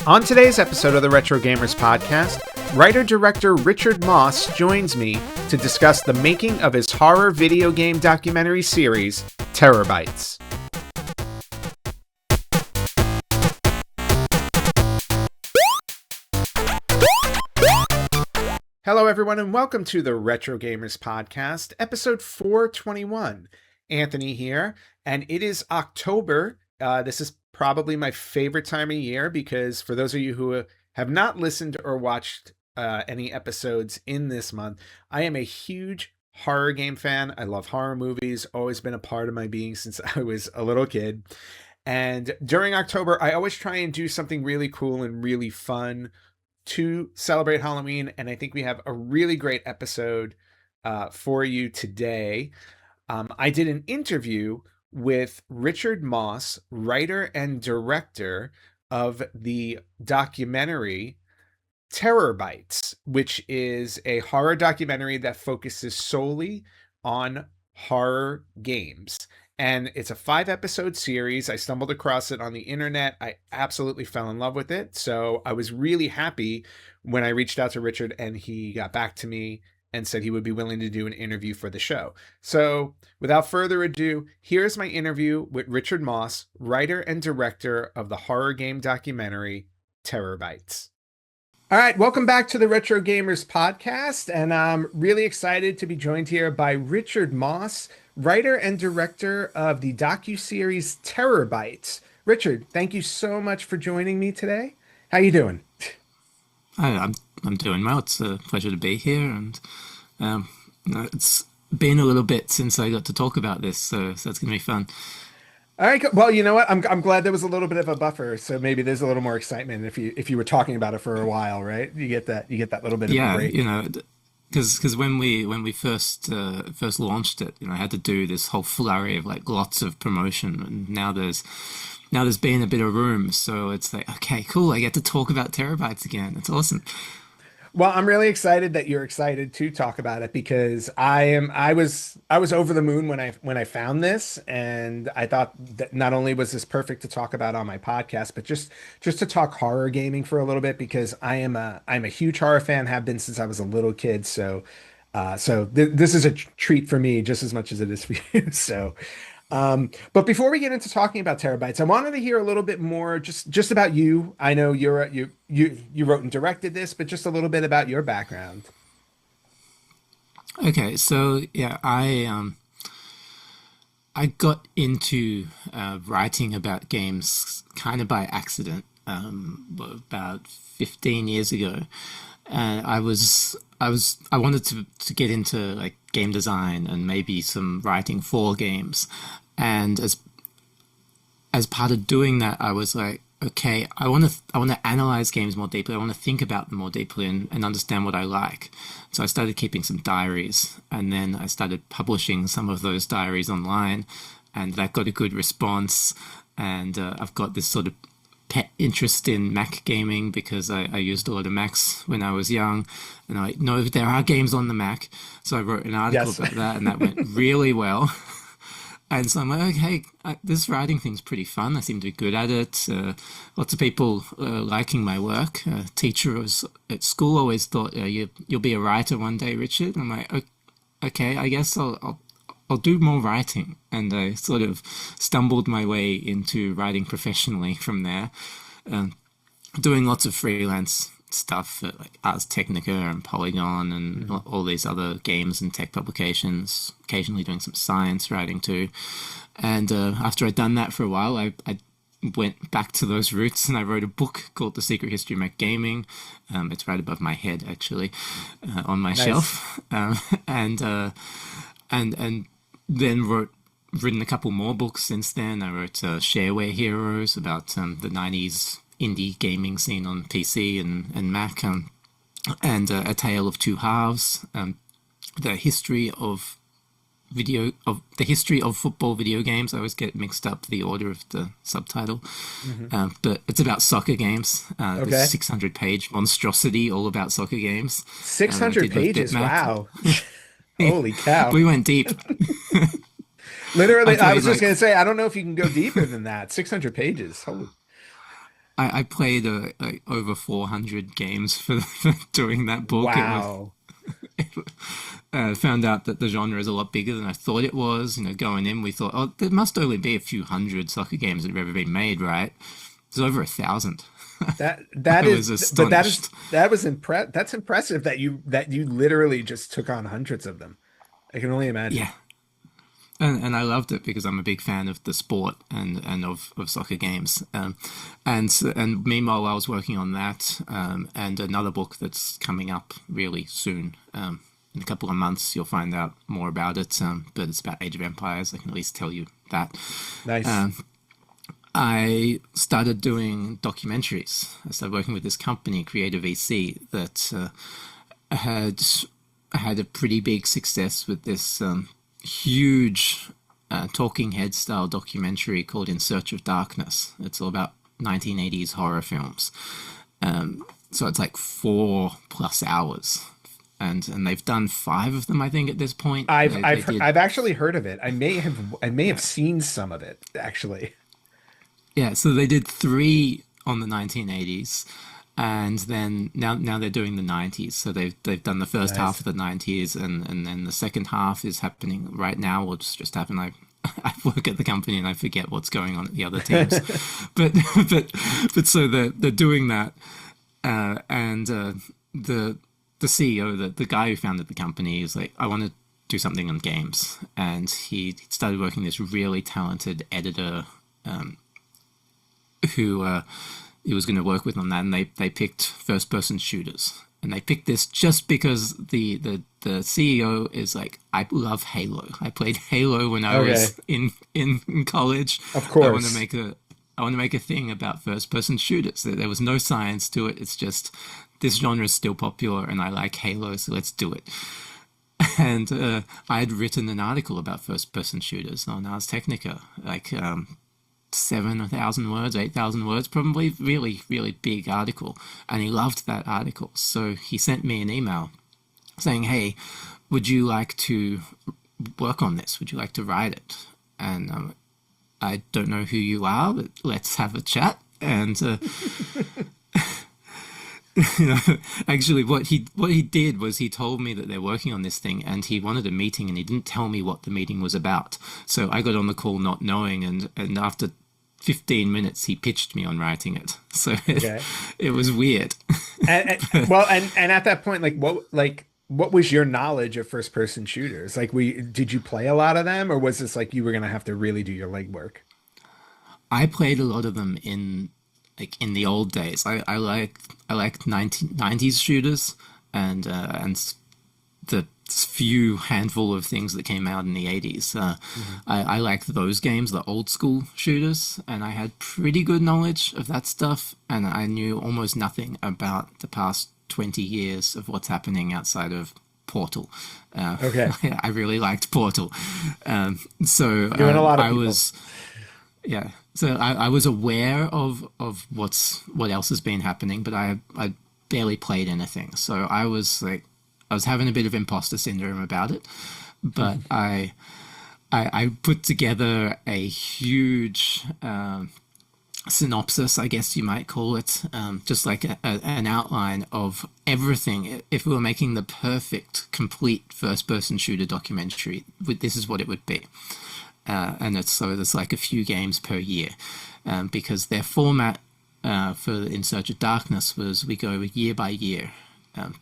On today's episode of the Retro Gamers podcast, writer-director Richard Moss joins me to discuss the making of his horror video game documentary series, Terrorbytes. Hello everyone and welcome to the Retro Gamers podcast, episode 421. Anthony here, and it is October. This is probably my favorite time of year because for those of you who have not listened or watched any episodes in this month, I am a huge horror game fan. I love horror movies, always been a part of my being since I was a little kid. And during October, I always try and do something really cool and really fun to celebrate Halloween. And I think we have a really great episode for you today. I did an interview with Richard Moss, writer and director of the documentary Terrorbytes, which is a horror documentary that focuses solely on horror games. And it's a 5-episode series. I stumbled across it on the internet. I absolutely fell in love with it. So I was really happy when I reached out to Richard and he got back to me and said he would be willing to do an interview for the show. So without further ado, here's my interview with Richard Moss, writer and director of the horror game documentary Terrorbytes. All right, welcome back to the Retro Gamers podcast, and I'm really excited to be joined here by Richard Moss, writer and director of the docuseries Terrorbytes. Richard, thank you so much for joining me today. How you doing? I'm doing well. It's a pleasure to be here, and it's been a little bit since I got to talk about this, so that's gonna be fun. All right. Well, you know what? I'm glad there was a little bit of a buffer, so maybe there's a little more excitement if you were talking about it for a while, right? You get that little bit of a break. You know, because when we first launched it, you know, I had to do this whole flurry of like lots of promotion, and now there's been a bit of room, so it's like, okay, cool, I get to talk about Terrorbytes again. It's awesome. Well, I'm really excited that you're excited to talk about it because I was over the moon when I found this, and I thought that not only was this perfect to talk about on my podcast, but just to talk horror gaming for a little bit because I'm a huge horror fan, have been since I was a little kid. So this is a treat for me just as much as it is for you. So. But before we get into talking about Terrorbytes, I wanted to hear a little bit more just about you. I know you wrote and directed this, but just a little bit about your background. Okay, so yeah, I got into writing about games kind of by accident about 15 years ago. And I wanted to get into like game design and maybe some writing for games. And as part of doing that, I was like, okay, I want to analyze games more deeply. I want to think about them more deeply and understand what I like. So I started keeping some diaries, and then I started publishing some of those diaries online, and that got a good response. And I've got this sort of pet interest in Mac gaming because I used a lot of Macs when I was young, and I know there are games on the Mac, so I wrote an article about that, and that went really well. And so I'm like, okay, this writing thing's pretty fun. I seem to be good at it. Lots of people liking my work. Teacher at school always thought, you'll be a writer one day, Richard. And I'm like, okay, I guess I'll do more writing. And I sort of stumbled my way into writing professionally from there, doing lots of freelance stuff at like Ars Technica and Polygon and all these other games and tech publications, occasionally doing some science writing too. And after I'd done that for a while, I went back to those roots and I wrote a book called The Secret History of Mac Gaming. It's right above my head, actually, on my shelf. And then written a couple more books since then. I wrote Shareware Heroes about the 90s indie gaming scene on PC and Mac, and A Tale of Two Halves, the history of football video games. I always get mixed up the order of the subtitle, but it's about soccer games. This 600-page monstrosity all about soccer games. 600 pages, wow. Holy cow. We went deep. Literally, I was just going to say, I don't know if you can go deeper than that. 600 pages. Holy. I played like over 400 games for doing that book. It was Wow. found out that the genre is a lot bigger than I thought it was. You know, going in, we thought, oh, there must only be a few hundred soccer games that have ever been made, right? There's over 1,000. That I was is, but astonished. that's impressive that you literally just took on hundreds of them. I can only imagine. Yeah, and I loved it because I'm a big fan of the sport and of soccer games. And meanwhile, I was working on that and another book that's coming up really soon. In a couple of months, you'll find out more about it. But it's about Age of Empires. I can at least tell you that. Nice. I started doing documentaries. I started working with this company, Creative VC, that had had a pretty big success with this huge talking head style documentary called In Search of Darkness. It's all about 1980s horror films. So it's like 4+ hours. And they've done 5 of them, I think, at this point. They did. I've actually heard of it. I may have seen some of it actually. Yeah, so they did 3 on the 1980s, and then now they're doing the 90s. So they've done the first half Nice. of the 90s, and then the second half is happening right now, or it's just happened. I work at the company and I forget what's going on at the other teams, but but but so they're doing that, and the CEO, the guy who founded the company, is like, I want to do something on games, and he started working with this really talented editor. Who he was going to work with on that, and they picked first person shooters, and they picked this just because the CEO is like, I love Halo. I played Halo when I Okay. was in college. Of I want to course. make a thing about first person shooters. There was no science to it. It's just this genre is still popular, and I like Halo, so let's do it. And I had written an article about first person shooters on Ars Technica, like 7,000 words, 8,000 words, probably really, really big article. And he loved that article. So he sent me an email saying, hey, would you like to work on this? Would you like to write it? And I don't know who you are, but let's have a chat. And you know, actually, what he did was he told me that they're working on this thing, and he wanted a meeting, and he didn't tell me what the meeting was about. So I got on the call not knowing, and after 15 minutes, he pitched me on writing it. So Okay. it was weird. And at that point, what was your knowledge of first person shooters? Like, did you play a lot of them, or was this like you were gonna have to really do your legwork? I played a lot of them in the old days. I liked 1990s shooters and the few handful of things that came out in the 80s. I liked those games, the old school shooters, and I had pretty good knowledge of that stuff, and I knew almost nothing about the past 20 years of what's happening outside of Portal. Okay. I really liked Portal. So You and a lot of I people. was yeah. So I was aware of what else has been happening, but I barely played anything. So I was having a bit of imposter syndrome about it. But I put together a huge synopsis, I guess you might call it, just like an outline of everything. If we were making the perfect, complete first-person shooter documentary, this is what it would be. And there's like a few games per year, because their format for In Search of Darkness was we go year by year,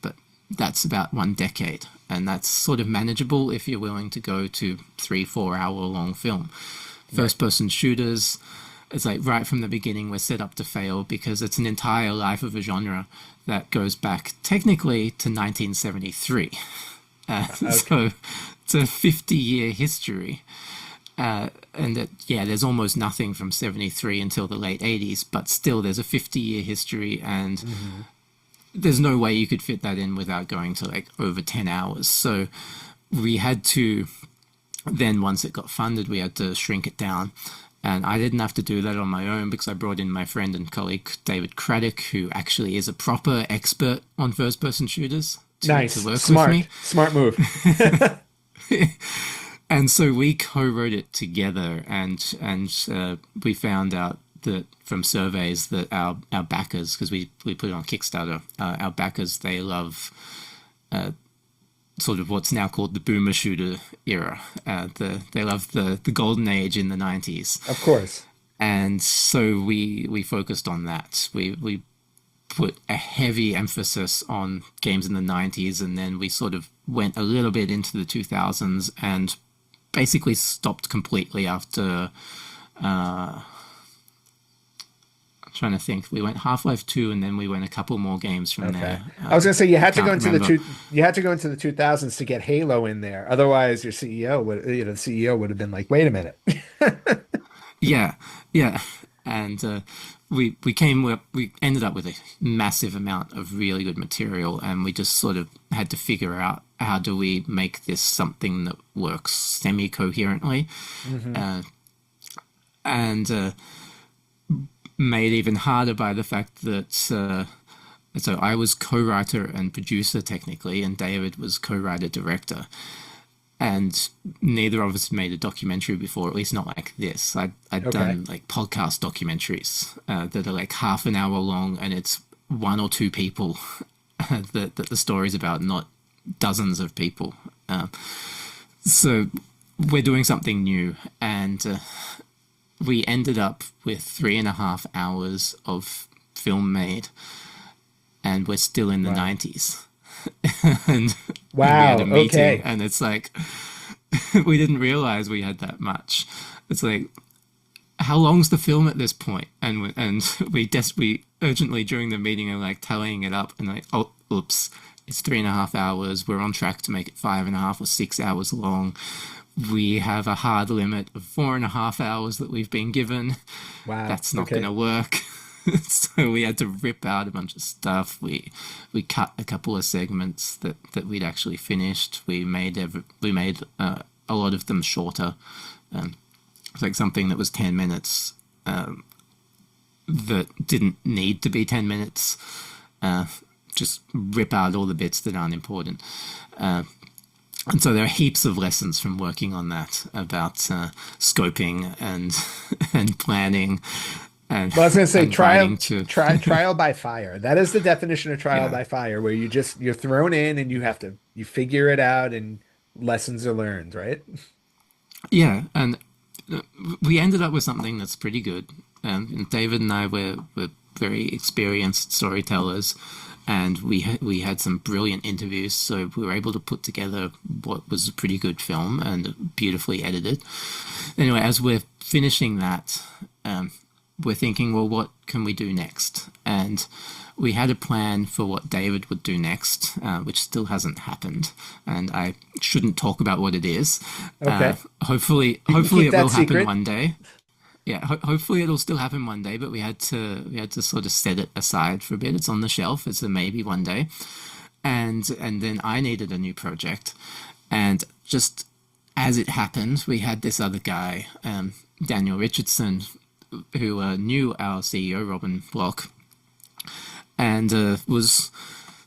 but that's about 1 decade, and that's sort of manageable if you're willing to go to 3-4 hour long film. Right. First person shooters, it's like right from the beginning we're set up to fail because it's an entire life of a genre that goes back technically to 1973. Okay. So it's a 50-year history. And that, yeah, there's almost nothing from 73 until the late 80s, but still there's a 50-year history, and Hmm. there's no way you could fit that in without going to like over 10 hours. So we had to, then once it got funded, we had to shrink it down. And I didn't have to do that on my own because I brought in my friend and colleague David Craddock, who actually is a proper expert on first person shooters, to Nice. work with Smart. me. Smart move. And so we co-wrote it together, and we found out that from surveys that our backers, because we put it on Kickstarter, our backers, they love sort of what's now called the boomer shooter era. They love the golden age in the 90s. Of course. And so we focused on that. We put a heavy emphasis on games in the 90s, and then we sort of went a little bit into the 2000s and basically stopped completely after I'm trying to think. We went Half-Life 2, and then we went a couple more games from there. I was going to say you had to go into remember. you had to go into the 2000s to get Halo in there. Otherwise, your CEO would the CEO would have been like, "Wait a minute." Yeah, yeah, and we ended up with a massive amount of really good material, and we just sort of had to figure out how do we make this something that works semi-coherently, and made even harder by the fact that so I was co-writer and producer technically, and David was co-writer director. And neither of us made a documentary before, at least not like this. I'd done like podcast documentaries that are like half an hour long, and it's one or two people that the story's about, not dozens of people. So we're doing something new, and we ended up with 3.5 hours of film made, and we're still in the 90s. And we had a meeting, and it's like we didn't realize we had that much. It's like, how long's the film at this point? And we urgently during the meeting are like tallying it up, and like, oh, oops, it's 3.5 hours. We're on track to make it 5.5 or 6 hours long. We have a hard limit of 4.5 hours that we've been given. Wow, that's not going to work. So we had to rip out a bunch of stuff. We cut a couple of segments that we'd actually finished. We made a lot of them shorter. It's like something that was 10 minutes that didn't need to be 10 minutes. Just rip out all the bits that aren't important. And so there are heaps of lessons from working on that about scoping and planning. Well, I was going to say trial by fire. That is the definition of trial by fire, where you're thrown in and you figure it out, and lessons are learned, right? Yeah, and we ended up with something that's pretty good. And David and I were very experienced storytellers, and we had some brilliant interviews, so we were able to put together what was a pretty good film and beautifully edited. Anyway, as we're finishing that, we're thinking, well, what can we do next? And we had a plan for what David would do next, which still hasn't happened. And I shouldn't talk about what it is. Okay. Hopefully it will happen one day. Yeah, hopefully it'll still happen one day, but we had to sort of set it aside for a bit. It's on the shelf. It's a maybe one day. And then I needed a new project. And just as it happened, we had this other guy, Daniel Richardson, who knew our CEO, Robin Block, and was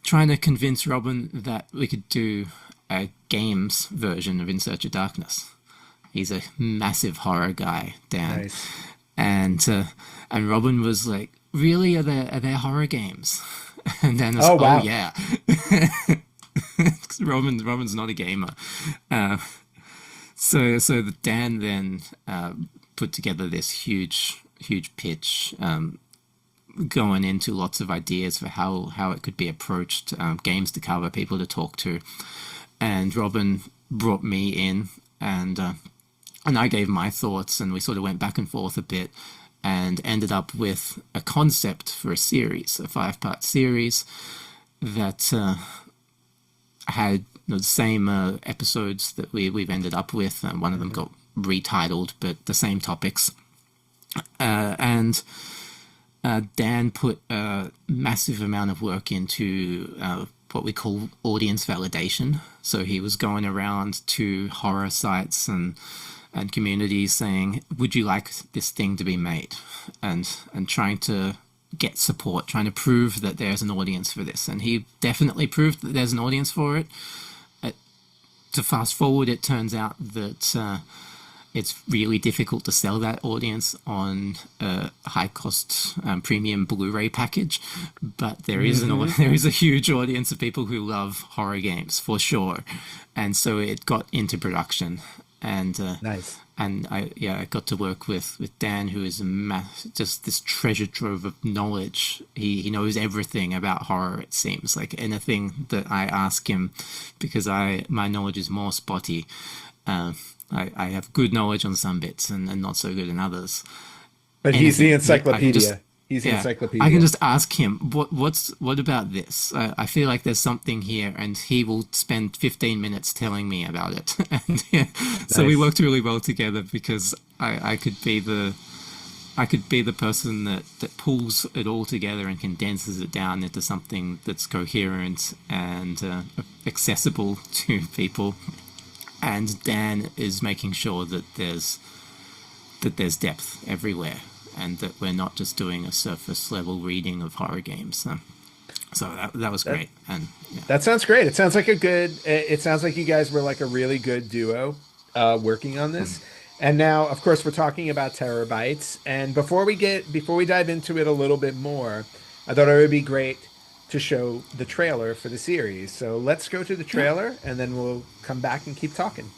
trying to convince Robin that we could do a games version of In Search of Darkness. He's a massive horror guy, Dan. Nice. And Robin was like, really, are there horror games? And Dan was wow. Oh yeah. Robin's not a gamer. So Dan then put together this huge pitch, going into lots of ideas for how it could be approached, games to cover, people to talk to. And Robin brought me in, and I gave my thoughts, and we sort of went back and forth a bit, and ended up with a concept for a series, a 5-part series that had the same episodes that we've ended up with. One of them got retitled, but the same topics. And Dan put a massive amount of work into what we call audience validation. So he was going around to horror sites and communities saying, would you like this thing to be made? And trying to get support, trying to prove that there's an audience for this. And he definitely proved that there's an audience for it. To fast forward, it turns out that it's really difficult to sell that audience on a high-cost premium Blu-ray package. But there is there is a huge audience of people who love horror games for sure, and so it got into production. And nice. And I got to work with Dan, who is just this treasure trove of knowledge. He knows everything about horror. It seems like anything that I ask him, because my knowledge is more spotty. I have good knowledge on some bits and not so good in others. But he's the encyclopedia. He's the encyclopedia. I can just ask him, what about this? I feel like there's something here, and he will spend 15 minutes telling me about it. And so we worked really well together, because I could be the person that pulls it all together and condenses it down into something that's coherent and accessible to people. And Dan is making sure that there's depth everywhere, and that we're not just doing a surface level reading of horror games. So that was great. And that sounds great. It sounds like it sounds like you guys were like a really good duo working on this. And now, of course, we're talking about Terrorbytes. And before we dive into it a little bit more, I thought it would be great to show the trailer for the series. So let's go to the trailer, and then we'll come back and keep talking.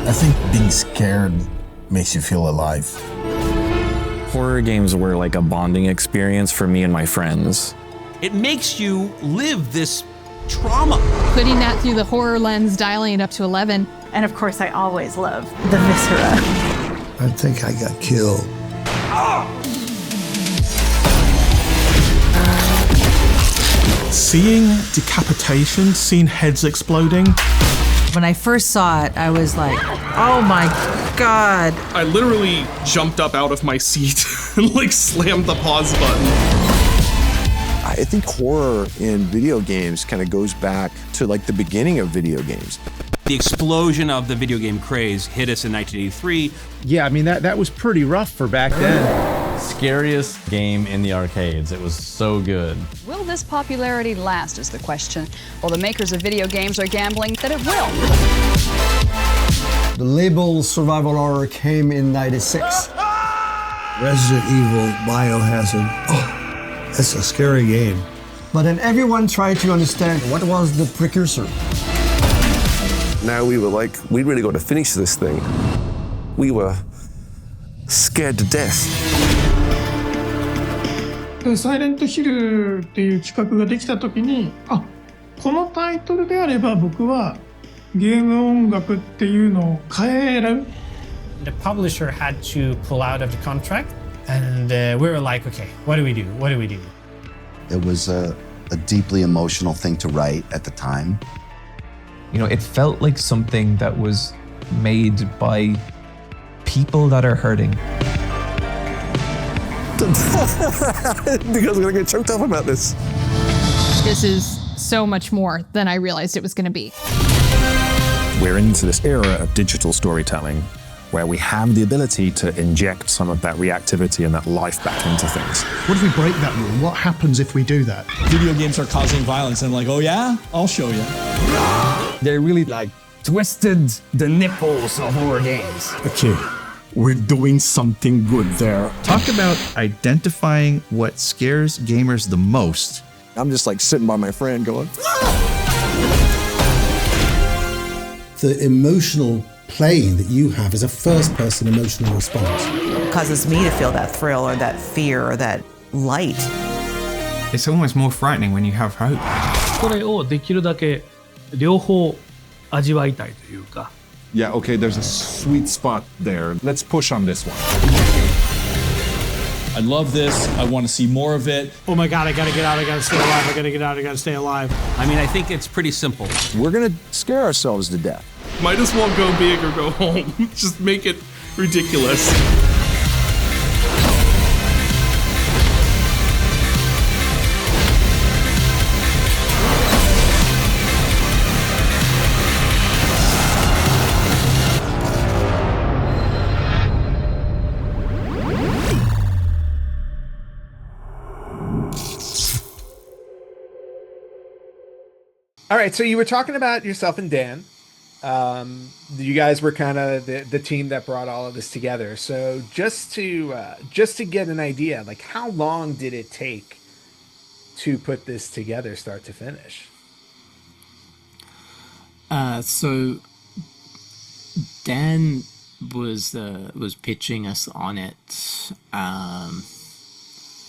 I think being scared makes you feel alive. Horror games were like a bonding experience for me and my friends. It makes you live this trauma. Putting that through the horror lens, dialing it up to 11. And of course, I always love the viscera. I think I got killed. Seeing decapitation, seeing heads exploding. When I first saw it, I was like, oh my God. I literally jumped up out of my seat and like slammed the pause button. I think horror in video games kind of goes back to like the beginning of video games. The explosion of the video game craze hit us in 1983. Yeah, I mean, that was pretty rough for back then. Scariest game in the arcades. It was so good. Will this popularity last is the question. Well, the makers of video games are gambling that it will. The label survival horror came in '96. Resident Evil, Biohazard. Oh, that's a scary game. But then everyone tried to understand what was the precursor. Now we were like, we really got to finish this thing. We were scared to death. サイレントヒルっていう企画ができた時に、このタイトルであれば僕はゲーム音楽っていうのを変える。The publisher had to pull out of the contract, and we were like, okay, what do we do? What do we do? It was a deeply emotional thing to write at the time. You know, it felt like something that was made by people that are hurting. Because we're gonna get choked up about this. This is so much more than I realized it was going to be. We're into this era of digital storytelling where we have the ability to inject some of that reactivity and that life back into things. What if we break that rule? What happens if we do that? Video games are causing violence, and I'm like, oh yeah? I'll show you. They really like twisted the nipples of horror games. Okay, we're doing something good there. Talk about identifying what scares gamers the most. I'm just like sitting by my friend going, The emotional plane that you have is a first-person emotional response. It causes me to feel that thrill or that fear or that light. It's almost more frightening when you have hope. これをできるだけ両方味わいたいというか。Yeah, okay, there's a sweet spot there. Let's push on this one. I love this. I want to see more of it. Oh my God, I gotta get out, I gotta stay alive, I gotta get out, I gotta stay alive. I mean, I think it's pretty simple. we're gonna scare ourselves to death. Might as well go big or go home. Just make it ridiculous. All right, so you were talking about yourself and Dan. You guys were kind of the team that brought all of this together. So just to get an idea, like how long did it take to put this together, start to finish? So Dan was pitching us on it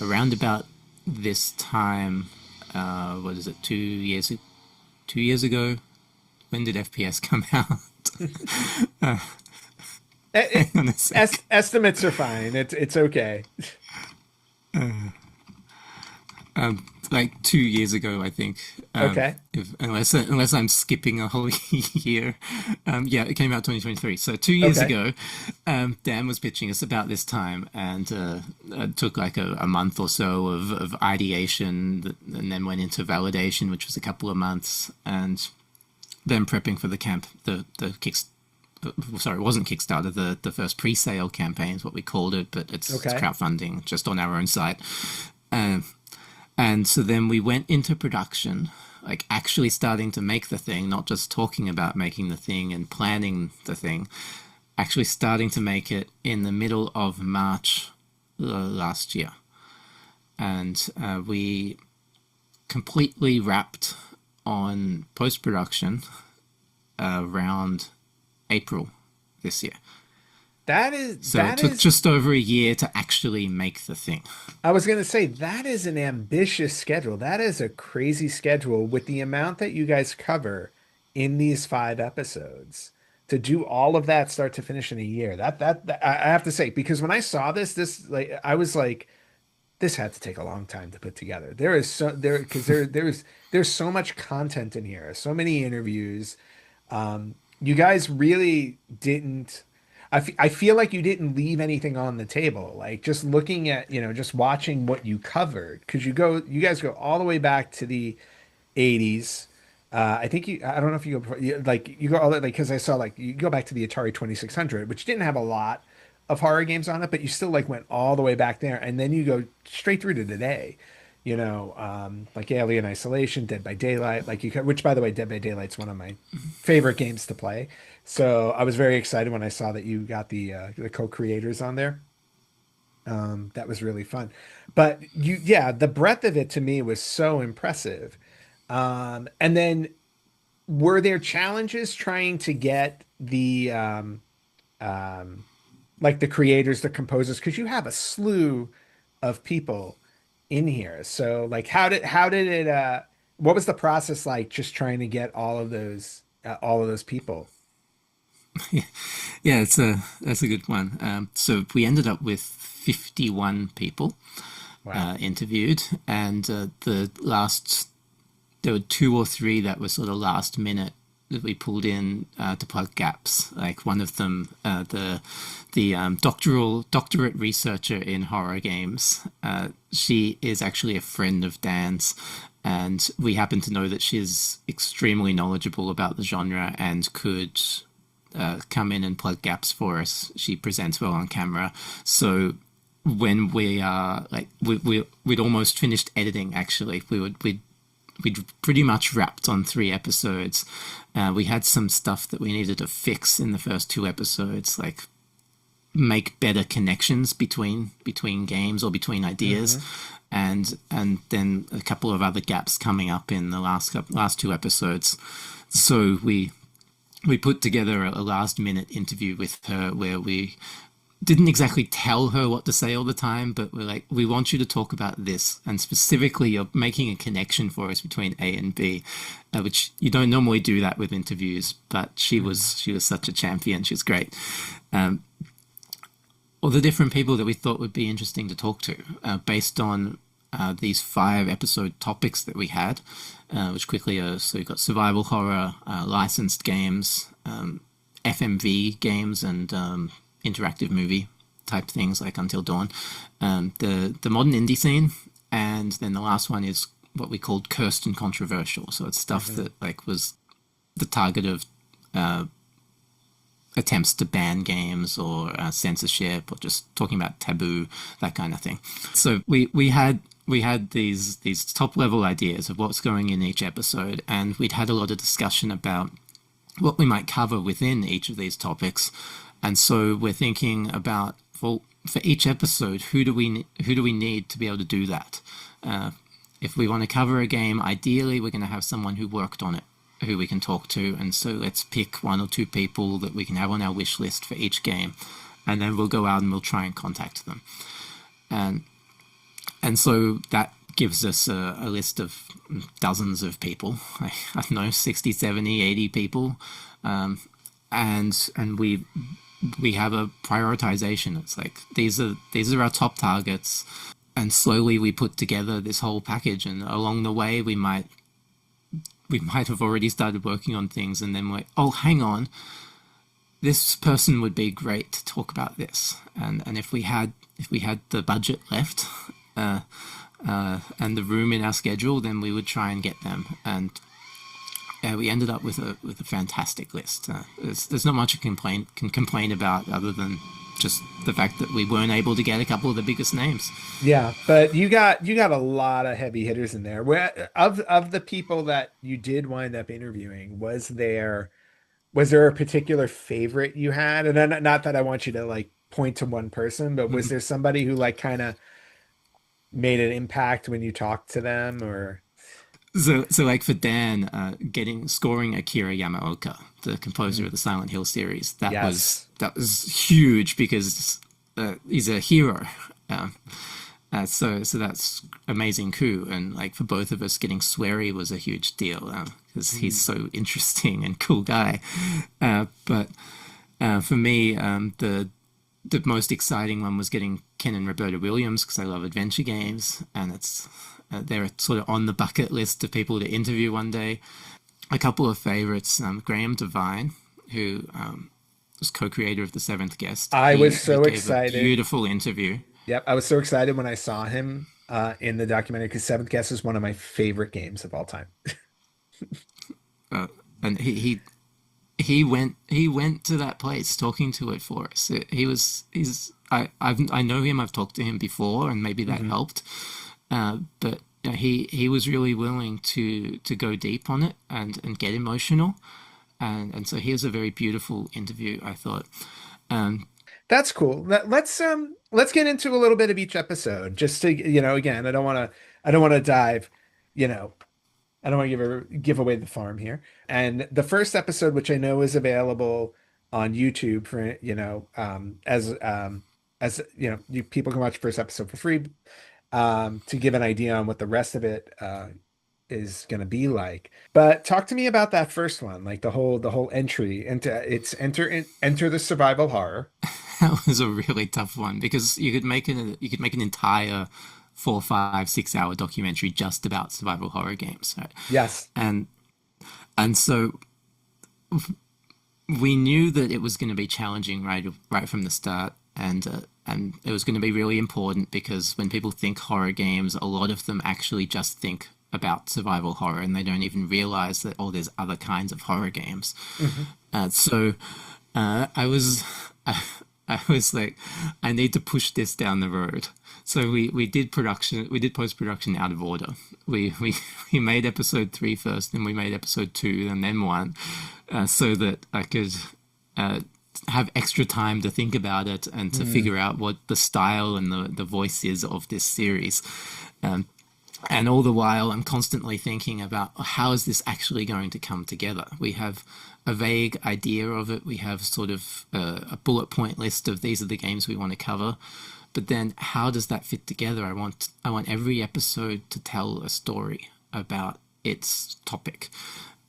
around about this time. What is it? 2 years ago. When did FPS come out? Estimates are fine. It's okay. Like 2 years ago, I think. Okay. Unless I'm skipping a whole year. Yeah, it came out 2023. So 2 years ago, Dan was pitching us about this time, and it took like a month or so of ideation, and then went into validation, which was a couple of months, and then prepping for the sorry, it wasn't Kickstarter, the first pre-sale campaign is what we called it, but it's crowdfunding just on our own site. And so then we went into production, like actually starting to make the thing, not just talking about making the thing and planning the thing, actually starting to make it in the middle of March last year. And we completely wrapped on post-production around April this year. It took just over a year to actually make the thing. I was going to say, that is an ambitious schedule. That is a crazy schedule with the amount that you guys cover in these 5 episodes. To do all of that start to finish in a year, that I have to say, because when I saw this like I was like, this had to take a long time to put together. There's so much content in here, so many interviews. You guys really didn't. I feel like you didn't leave anything on the table. Like just looking at, just watching what you covered, because you guys go all the way back to the 80s. I don't know if you go all the, because I saw like you go back to the Atari 2600, which didn't have a lot of horror games on it, but you still like went all the way back there, and then you go straight through to today. Like Alien Isolation, Dead by Daylight, which by the way, Dead by Daylight's one of my favorite games to play. So I was very excited when I saw that you got the co-creators on there. That was really fun. But the breadth of it to me was so impressive. And then were there challenges trying to get the like the creators, the composers, because you have a slew of people in here. So like how did it what was the process like, just trying to get all of those people? Yeah, that's a good one. So we ended up with 51 people interviewed, and there were 2 or 3 that were sort of last minute that we pulled in to plug gaps. Like one of them, the doctorate researcher in horror games. She is actually a friend of Dan's, and we happen to know that she's extremely knowledgeable about the genre and could come in and plug gaps for us. She presents well on camera. So when we are we'd almost finished editing, actually. We'd pretty much wrapped on 3 episodes. We had some stuff that we needed to fix in the first 2 episodes, like make better connections between games or between ideas, and then a couple of other gaps coming up in the last 2 episodes. So we put together a last minute interview with her where we didn't exactly tell her what to say all the time, but we're like, we want you to talk about this, and specifically you're making a connection for us between A and B, which you don't normally do that with interviews, but she was such a champion. She was great. All the different people that we thought would be interesting to talk to, based on these 5 episode topics that we had, which quickly so you've got survival horror, licensed games, FMV games, and interactive movie type things like Until Dawn, the modern indie scene, and then the last one is what we called cursed and controversial. So it's stuff that like was the target of attempts to ban games or censorship, or just talking about taboo, that kind of thing. So we had we had these top level ideas of what's going in each episode, and we'd had a lot of discussion about what we might cover within each of these topics. And so we're thinking about, well, for each episode, who do we need to be able to do that? If we want to cover a game, ideally we're going to have someone who worked on it, who we can talk to. And so let's pick 1 or 2 people that we can have on our wish list for each game, and then we'll go out and we'll try and contact them. And so that gives us a list of dozens of people. I don't know, 60, 70, 80 people. And we have a prioritization. It's like, these are our top targets. And slowly we put together this whole package. And along the way, we might have already started working on things. And then we're like, oh, hang on. This person would be great to talk about this. And if we had the budget left, and the room in our schedule, then we would try and get them. And we ended up with a fantastic list. There's not much I can complain about, other than just the fact that we weren't able to get a couple of the biggest names. Yeah, but you got a lot of heavy hitters in there. Of the people that you did wind up interviewing, was there a particular favorite you had? And not that I want you to like point to one person, but was there somebody who like kind of made an impact when you talked to them? Or so like for Dan, scoring Akira Yamaoka, the composer of the Silent Hill series, that was huge, because he's a hero. So that's amazing coup, and like for both of us, getting Swery was a huge deal, because he's so interesting and cool guy. But for me, the most exciting one was getting Ken and Roberta Williams, because I love adventure games, and they're sort of on the bucket list of people to interview one day. A couple of favorites, Graham Devine, who was co-creator of The Seventh Guest. I was so gave excited. A beautiful interview. Yep, I was so excited when I saw him in the documentary, because Seventh Guest is one of my favorite games of all time. And he went to that place talking to it for us. I know him. I've talked to him before, and maybe that helped. But he was really willing to go deep on it and get emotional, and so he was a very beautiful interview, I thought. That's cool. Let's get into a little bit of each episode, just to, again, I don't want to dive, I don't want to give away the farm here. And the first episode, which I know is available on YouTube for, as people can watch the first episode for free, to give an idea on what the rest of it is going to be like. But talk to me about that first one, like the whole entry into enter the survival horror. That was a really tough one, because you could make an entire 4, 5, 6 hour documentary just about survival horror games, right? Yes. And so we knew that it was going to be challenging right from the start, and it was going to be really important, because when people think horror games, a lot of them actually just think about survival horror, and they don't even realize that, there's other kinds of horror games. So I was like, I need to push this down the road. So we did post-production out of order. We made episode 3 first, then we made episode 2, and then 1, so that I could have extra time to think about it and to figure out what the style and the voice is of this series. And all the while, I'm constantly thinking about, how is this actually going to come together? We have a vague idea of it. We have sort of a bullet point list of these are the games we want to cover. But then how does that fit together? I want every episode to tell a story about its topic.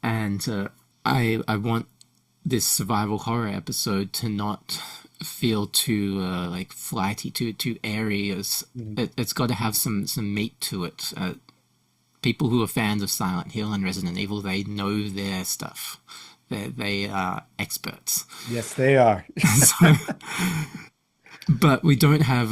And I want this survival horror episode to not feel too like flighty, too airy. It's got to have some meat to it. People who are fans of Silent Hill and Resident Evil, they know their stuff. They are experts. Yes, they are. But we don't have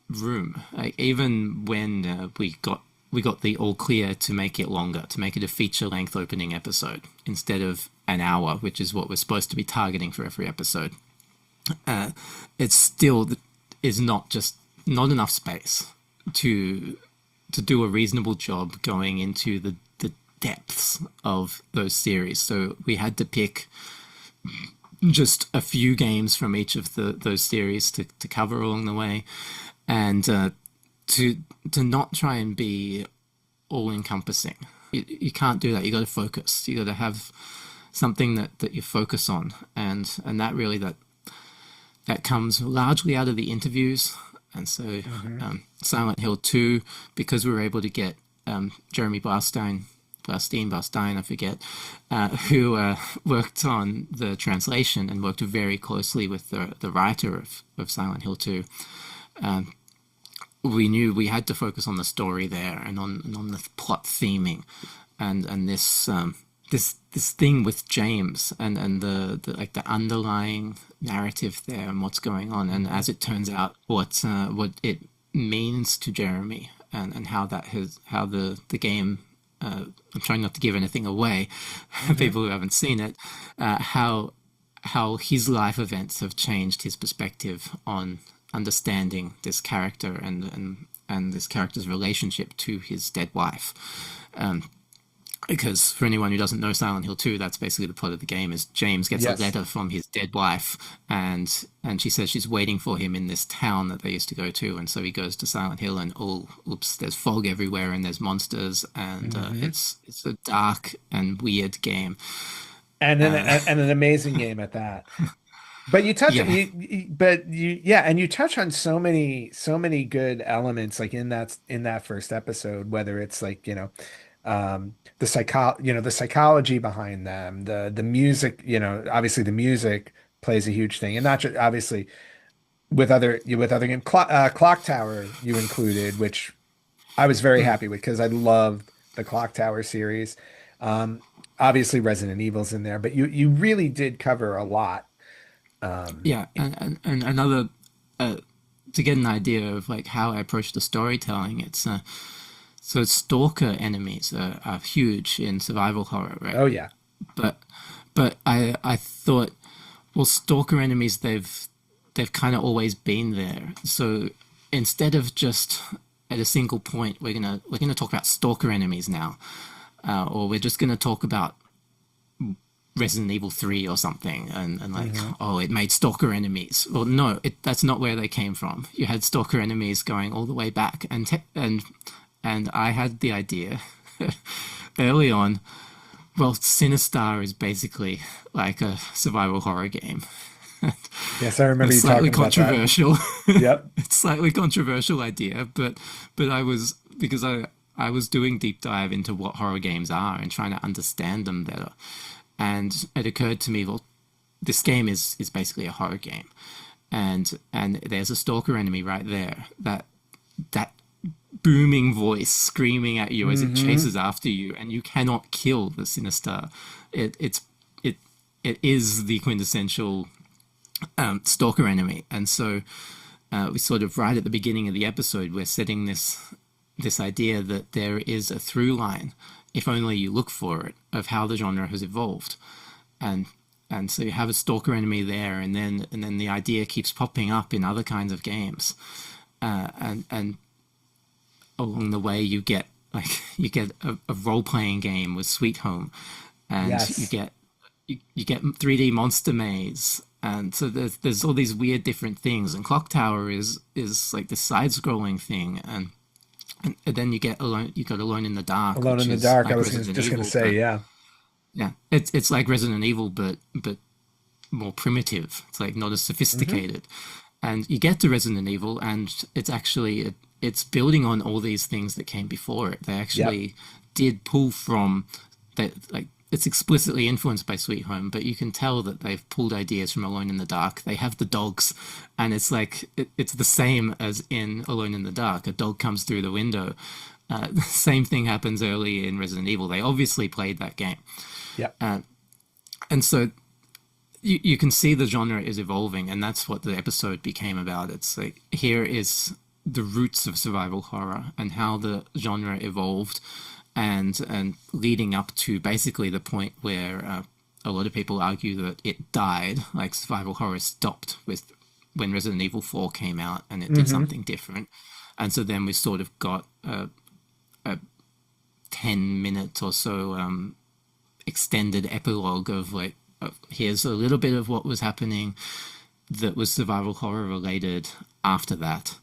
room. Like, even when we got the all clear to make it longer, to make it a feature-length opening episode instead of an hour, which is what we're supposed to be targeting for every episode. It still is not enough space to to do a reasonable job going into the depths of those series. So we had to pick just a few games from each of those series to cover along the way, and to not try and be all encompassing. You can't do that. You got to focus. You got to have something that you focus on, and that really that comes largely out of the interviews. And so Silent Hill 2, because we were able to get Jeremy Barstein, I forget, who worked on the translation and worked very closely with the writer of Silent Hill 2. We knew we had to focus on the story there and on the plot theming, and this thing with James and the like the underlying narrative there and what's going on, and as it turns out what it means to Jeremy and how the game. I'm trying not to give anything away, people who haven't seen it, how his life events have changed his perspective on understanding this character and this character's relationship to his dead wife. Because for anyone who doesn't know Silent Hill 2, that's basically the plot of the game, is James gets a letter from his dead wife, and she says she's waiting for him in this town that they used to go to, and so he goes to Silent Hill, and oops, there's fog everywhere and there's monsters, and it's a dark and weird game. And an amazing game at that. But you touch and you touch on so many good elements, like in that first episode, whether it's like, the psychology behind them, the music, obviously the music plays a huge thing, and not just obviously with other games. Clock Tower you included, which I was very happy with because I loved the Clock Tower series. Obviously Resident Evil's in there, but you really did cover a lot. And another to get an idea of like how I approach the storytelling, it's so stalker enemies are huge in survival horror, right? Oh yeah. But I thought, well, stalker enemies, they've kind of always been there. So instead of just at a single point, we're gonna talk about stalker enemies now, or we're just gonna talk about Resident Evil 3 or something, and like, oh, it made stalker enemies. Well, no, that's not where they came from. You had stalker enemies going all the way back, and I had the idea early on, well, Sinistar is basically like a survival horror game. Yes, I remember you talking about that. Slightly controversial. Yep. It's slightly controversial idea, but I was, because I was doing deep dive into what horror games are and trying to understand them better. And it occurred to me, well, this game is basically a horror game. And there's a stalker enemy right there. That booming voice screaming at you as it chases after you, and you cannot kill the Sinistar. It is the quintessential stalker enemy. And so we sort of, right at the beginning of the episode, we're setting this idea that there is a through line, if only you look for it, of how the genre has evolved. And so you have a stalker enemy there, and then the idea keeps popping up in other kinds of games. And along the way you get a role-playing game with Sweet Home, and you get 3D Monster Maze, and so there's all these weird different things. And Clock Tower is like the side-scrolling thing, and then you got Alone in the Dark. Alone in the Dark. Like I was just going to say, yeah. It's like Resident Evil, but more primitive. It's like not as sophisticated. And you get to Resident Evil, and it's actually it's building on all these things that came before it. They actually did pull from that. Like, it's explicitly influenced by Sweet Home, but you can tell that they've pulled ideas from Alone in the Dark. They have the dogs, and it's like it's the same as in Alone in the Dark. A dog comes through the window. The same thing happens early in Resident Evil. They obviously played that game. And so you can see the genre is evolving, and that's what the episode became about. It's like, here is the roots of survival horror and how the genre evolved, and leading up to basically the point where a lot of people argue that it died, like survival horror stopped when Resident Evil 4 came out, and it did something different. And so then we sort of got 10-minute or so extended epilogue of like, here's a little bit of what was happening that was survival horror related after that,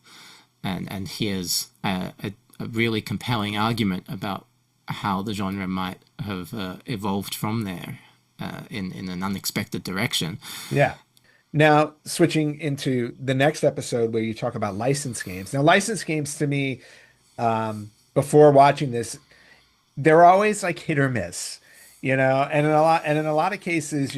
and here's a really compelling argument about how the genre might have evolved from there in an unexpected direction. Yeah. Now, switching into the next episode where you talk about licensed games. Now, licensed games to me, before watching this, they're always like hit or miss, and in a lot of cases,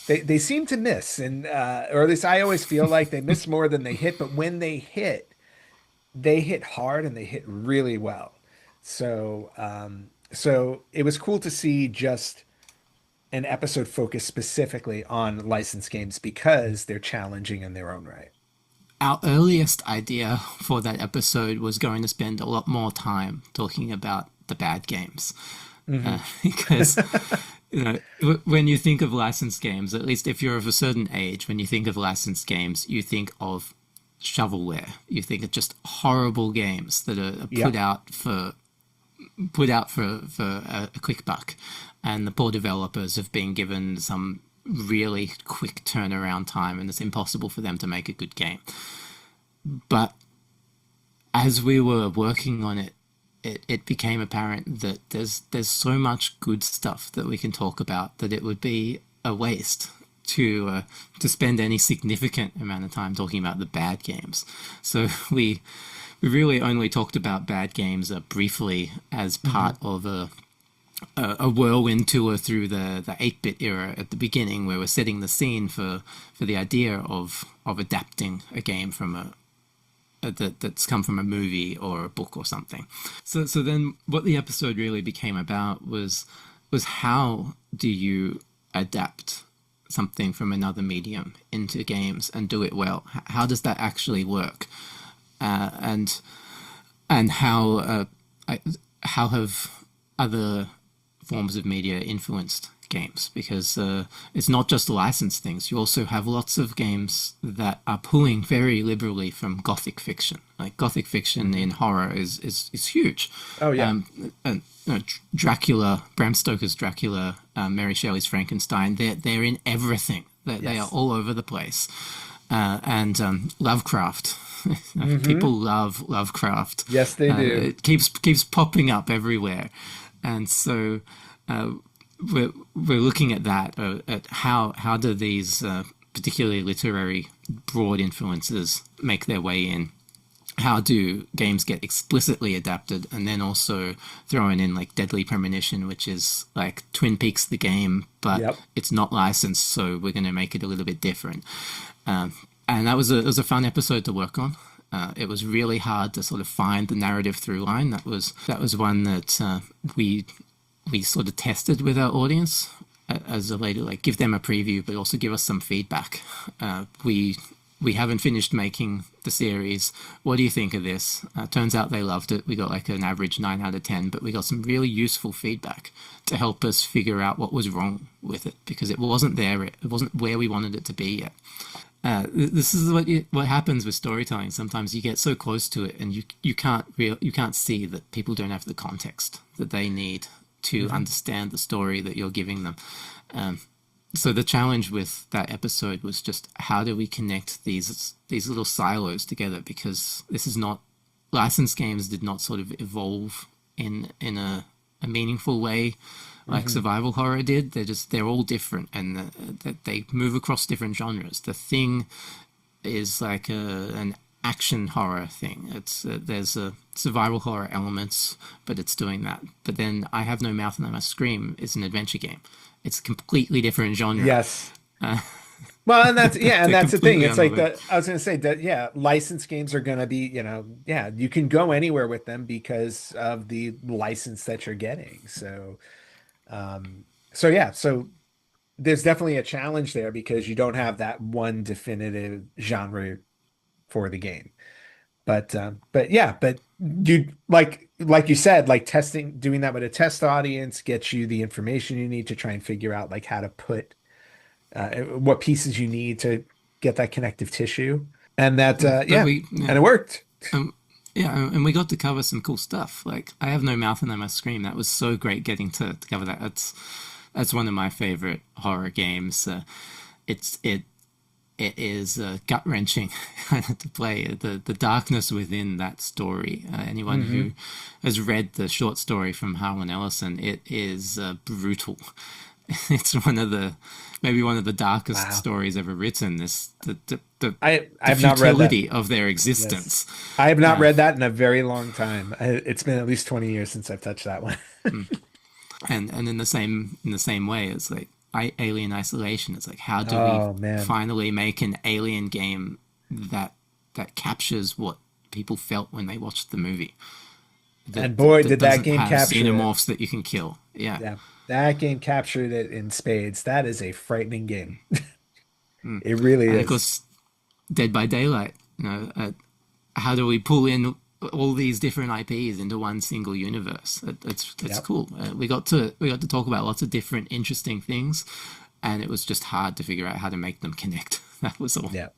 they seem to miss, and or at least I always feel like they miss more than they hit. But when they hit hard and they hit really well. So, so it was cool to see just an episode focused specifically on licensed games because they're challenging in their own right. Our earliest idea for that episode was going to spend a lot more time talking about the bad games. Because, when you think of licensed games, at least if you're of a certain age, when you think of licensed games, you think of shovelware. You think of just horrible games that are put out for a quick buck, and the poor developers have been given some really quick turnaround time, and it's impossible for them to make a good game. But as we were working on it, it became apparent that there's so much good stuff that we can talk about that it would be a waste to spend any significant amount of time talking about the bad games. So we really only talked about bad games briefly as part of a whirlwind tour through the 8-bit era at the beginning, where we're setting the scene for the idea of adapting a game from that's come from a movie or a book or something. So then what the episode really became about was how do you adapt something from another medium into games and do it well? How does that actually work? And how have other forms of media influenced games? Because it's not just licensed things. You also have lots of games that are pulling very liberally from Gothic fiction. Like Gothic fiction in horror is huge. Oh yeah. Dracula, Bram Stoker's Dracula, Mary Shelley's Frankenstein. They're in everything. They are all over the place. And Lovecraft. People love Lovecraft. Yes, they do. It keeps popping up everywhere, and so we're looking at that. At how do these particularly literary broad influences make their way in? How do games get explicitly adapted, and then also throwing in like Deadly Premonition, which is like Twin Peaks the game, but it's not licensed, so we're going to make it a little bit different. And it was a fun episode to work on. It was really hard to sort of find the narrative through line. That was one that we sort of tested with our audience as a way to like give them a preview, but also give us some feedback. We haven't finished making the series. What do you think of this? Turns out they loved it. We got like an average 9 out of 10, but we got some really useful feedback to help us figure out what was wrong with it, because it wasn't there. It wasn't where we wanted it to be yet. This is what happens with storytelling. Sometimes you get so close to it, and you can't see that people don't have the context that they need to understand the story that you're giving them. So the challenge with that episode was just how do we connect these little silos together, because this is not, licensed games did not sort of evolve in a meaningful way like survival horror did. They're all different, and they move across different genres. The Thing is like an action horror thing. There's a survival horror elements, but it's doing that. But then I Have No Mouth and I Must Scream is an adventure game. It's a completely different genre. Yes. Well, and that's and that's the thing. It's like that. I was going to say that licensed games are going to be, you can go anywhere with them because of the license that you're getting. So so there's definitely a challenge there because you don't have that one definitive genre for the game. But you like you said, like doing that with a test audience gets you the information you need to try and figure out like how to put what pieces you need to get that connective tissue, and that and it worked. Yeah, and we got to cover some cool stuff. Like, I Have No Mouth and I Must Scream. That was so great getting to cover that. That's one of my favorite horror games. It is gut wrenching to play. The darkness within that story. Anyone who has read the short story from Harlan Ellison, it is brutal. It's maybe one of the darkest stories ever written. I have not read that. Of their existence. Yes. I have not read that in a very long time. It's been at least 20 years since I've touched that one. And in the same way, it's like Alien Isolation. It's like, how do we finally make an Alien game that captures what people felt when they watched the movie? And boy, did that game capture xenomorphs that you can kill. Yeah. That game captured it in spades. That is a frightening game. It really is. Of course, Dead by Daylight. How do we pull in all these different IPs into one single universe? It's cool. We got to talk about lots of different interesting things, and it was just hard to figure out how to make them connect. That was all. Yeah.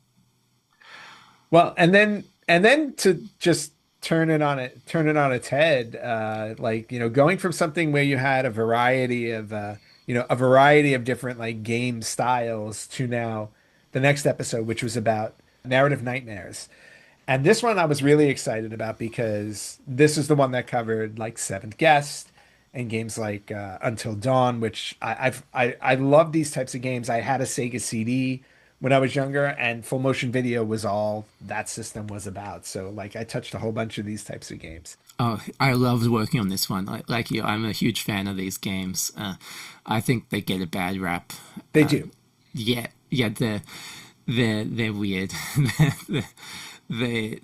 Well, and then to just turn it on its head, going from something where you had a variety of different like game styles to now the next episode, which was about narrative nightmares. And this one I was really excited about because this is the one that covered like Seventh Guest and games like Until Dawn, which I love these types of games. I had a Sega CD when I was younger, and full motion video was all that system was about. So like I touched a whole bunch of these types of games. Oh, I loved working on this one. Like you, I'm a huge fan of these games. I think they get a bad rap. They do. Yeah, they're weird. they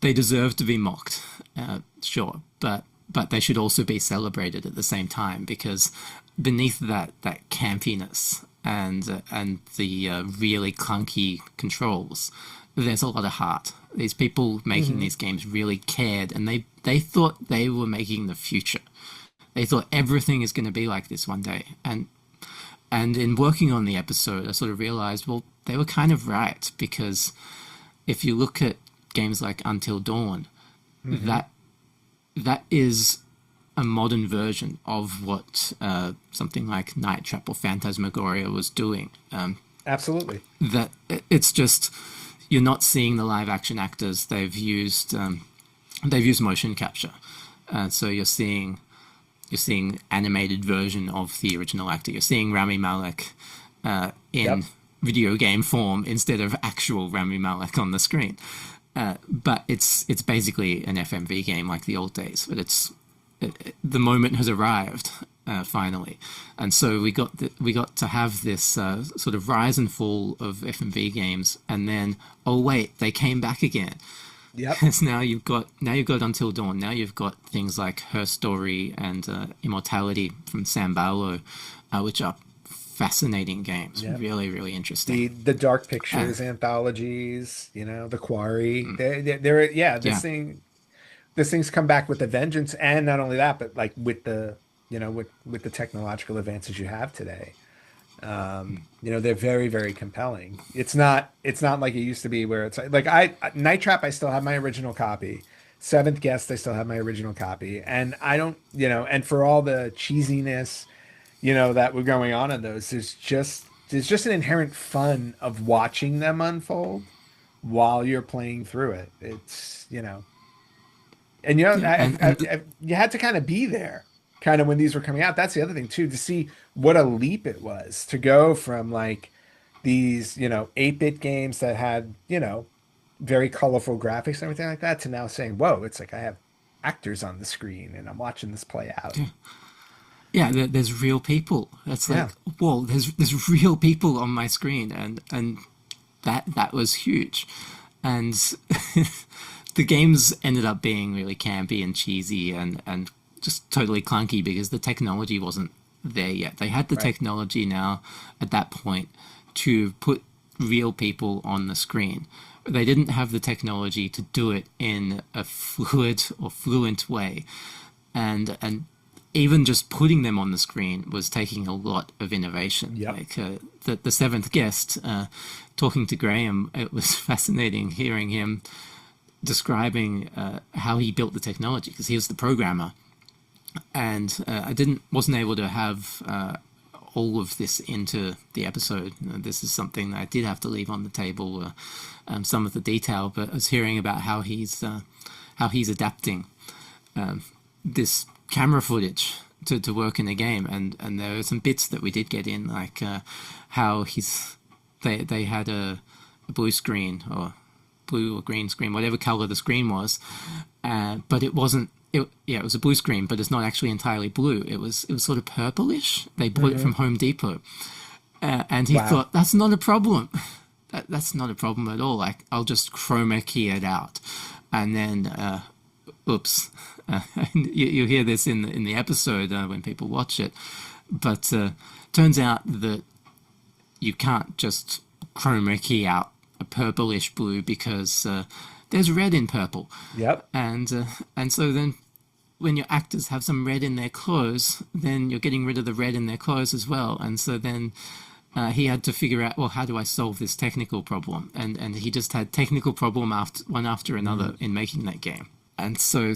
deserve to be mocked, sure, but they should also be celebrated at the same time, because beneath that campiness and the really clunky controls, there's a lot of heart. These people making these games really cared, and they thought they were making the future. They thought everything is going to be like this one day. And in working on the episode, I sort of realized, well, they were kind of right, because if you look at games like Until Dawn, that is a modern version of what something like Night Trap or Phantasmagoria was doing. Absolutely. That it's just, you're not seeing the live action actors. They've used motion capture, so you're seeing animated version of the original actor. You're seeing Rami Malek in video game form instead of actual Rami Malek on the screen. But it's basically an FMV game like the old days. But the moment has arrived finally, and so we got to have this sort of rise and fall of FMV games, and then they came back again. Yep. Because now you've got Until Dawn. Now you've got things like Her Story and Immortality from Sam Barlow, which are fascinating games. Yep. Really, really interesting. The Dark Pictures anthologies, the Quarry. This thing's come back with a vengeance, and not only that, but like with the with the technological advances you have today. They're very, very compelling. It's not like it used to be where it's like Night Trap, I still have my original copy. Seventh Guest, I still have my original copy. And I don't, and for all the cheesiness, that were going on in those, there's just an inherent fun of watching them unfold while you're playing through it. It's, and you had to kind of be there kind of when these were coming out. That's the other thing too, to see what a leap it was to go from like these 8-bit games that had very colorful graphics and everything like that, to now saying, whoa, it's like I have actors on the screen and I'm watching this play out. There's real people. That's like, whoa, there's real people on my screen, and that was huge. And the games ended up being really campy and cheesy and just totally clunky because the technology wasn't there yet. They had the technology now at that point to put real people on the screen. They didn't have the technology to do it in a fluid or fluent way. And even just putting them on the screen was taking a lot of innovation. Yep. Like the Seventh Guest, talking to Graham, it was fascinating hearing him describing how he built the technology, because he was the programmer, and I wasn't able to have all of this into the episode. This is something that I did have to leave on the table, some of the detail. But I was hearing about how he's adapting this camera footage to work in the game, and there are some bits that we did get in, like how they had a blue screen, or blue or green screen, whatever color the screen was, but it wasn't. It was a blue screen, but it's not actually entirely blue. It was sort of purplish. They bought it from Home Depot, and he thought, that's not a problem. That's not a problem at all. Like, I'll just chroma key it out, and then oops. You hear this in the episode when people watch it, but turns out that you can't just chroma key out a purplish blue, because there's red in purple. Yep. And so then when your actors have some red in their clothes, then you're getting rid of the red in their clothes as well. And so then he had to figure out, well, how do I solve this technical problem? And he just had technical problem one after another in making that game. And so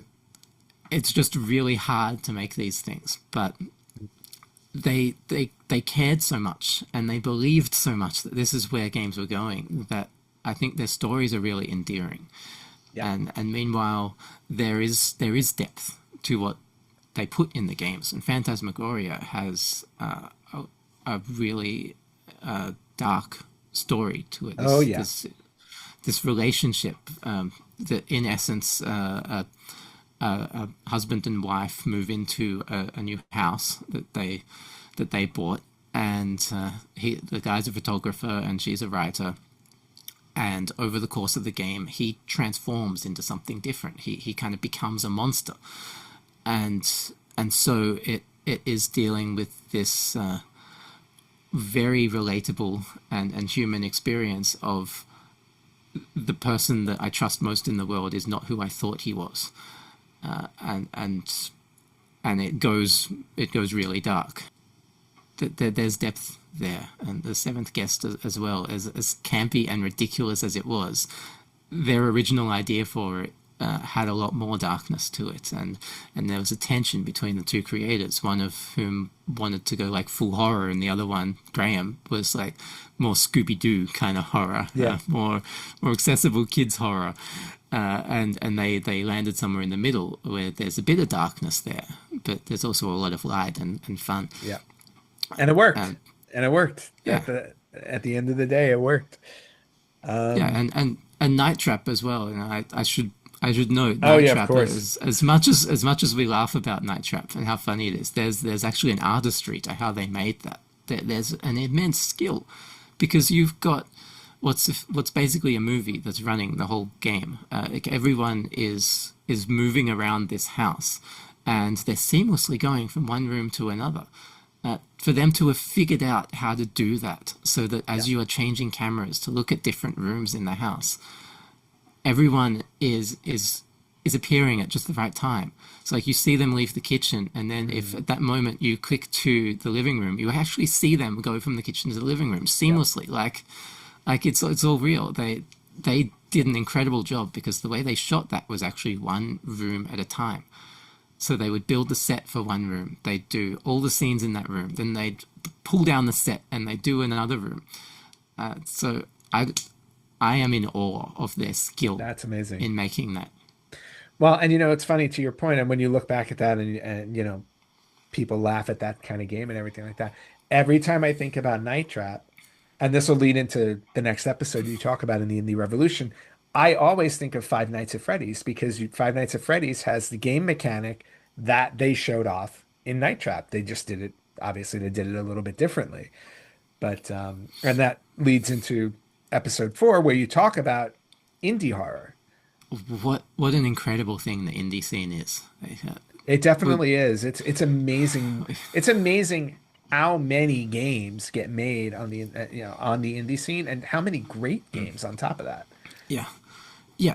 it's just really hard to make these things. But they cared so much, and they believed so much that this is where games were going, that I think their stories are really endearing. Yeah. And meanwhile, there is depth to what they put in the games. And Phantasmagoria has a really dark story to it. This relationship that, in essence, a husband and wife move into a new house that they bought, and the guy's a photographer and she's a writer. And over the course of the game, he transforms into something different. He kind of becomes a monster, and so it is dealing with this very relatable and human experience of the person that I trust most in the world is not who I thought he was, and it goes really dark. There's depth there, and the seventh guest as well, as campy and ridiculous as it was, their original idea for it had a lot more darkness to it, and there was a tension between the two creators, one of whom wanted to go like full horror, and the other one, Graham, was like more Scooby-Doo kind of horror, more accessible kids horror, and they landed somewhere in the middle where there's a bit of darkness there, but there's also a lot of light and fun. Yeah. And it worked. And it worked. Yeah. At the end of the day, it worked. And Night Trap as well. You know, I should note. Night Trap, of course. As much as we laugh about Night Trap and how funny it is, there's actually an artistry to how they made that. There's an immense skill, because you've got what's basically a movie that's running the whole game. Like, everyone is moving around this house, and they're seamlessly going from one room to another. For them to have figured out how to do that, so that as you are changing cameras to look at different rooms in the house, everyone is appearing at just the right time. So like, you see them leave the kitchen, and then if at that moment you click to the living room, you actually see them go from the kitchen to the living room seamlessly. Like it's all real. They did an incredible job, because the way they shot that was actually one room at a time. So they would build the set for one room. They'd do all the scenes in that room. Then they'd pull down the set and they'd do another room. So I am in awe of their skill. That's amazing. In making that. Well, and it's funny, to your point, and when you look back at that, and people laugh at that kind of game and everything like that. Every time I think about Night Trap, and this will lead into the next episode you talk about in the Indie Revolution, I always think of Five Nights at Freddy's, because Five Nights at Freddy's has the game mechanic that they showed off in Night Trap. They just did it, obviously they did it a little bit differently. But, and that leads into episode 4, where you talk about indie horror. What an incredible thing the indie scene is. It definitely is. It's amazing. It's amazing how many games get made on the indie scene, and how many great games on top of that. Yeah,